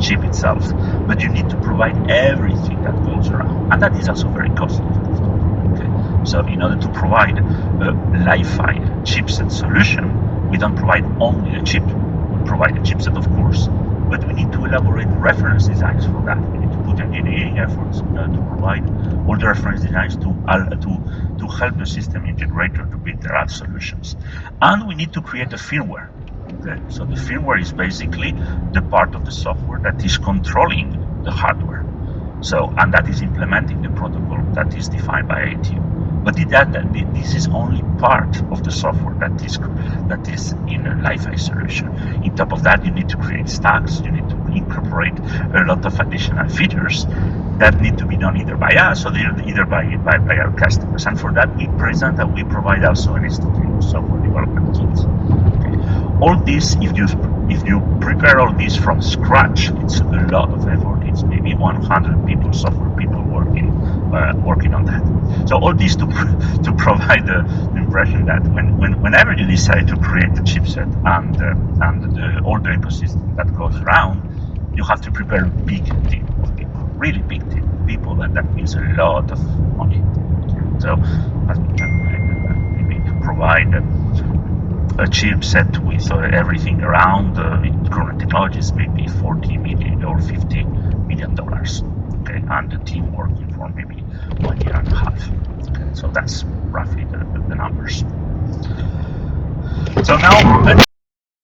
chip itself, but you need to provide everything that goes around, and that is also very costly. Okay? So in order to provide a Li-Fi chipset solution, we don't provide only a chip. We provide a chipset, of course, but we need to elaborate reference designs for that. We need to put engineering efforts to provide all the reference designs to help the system integrator to build their ad solutions. And we need to create a firmware. Okay? So the firmware is basically the part of the software that is controlling the hardware. So, and that is implementing the protocol that is defined by ATU. But this is only part of the software that is in a Li-Fi solution. On top of that, you need to create stacks. You need to incorporate a lot of additional features that need to be done either by us or either by our customers. And for that, we present and we provide also an institute software development kit. Okay. All this, if you prepare all this from scratch, it's a lot of effort. It's maybe 100 people, software people working on that. So all this to provide the impression that whenever you decide to create a chipset and all the ecosystem that goes around, you have to prepare a big team of people, really big team of people, and that means a lot of money. So as we calculated that, maybe to provide a chipset with everything around in current technologies, maybe 40 million or 50 million dollars. Okay, and the team working for maybe 1 year and a half. Okay, so that's roughly the numbers. So now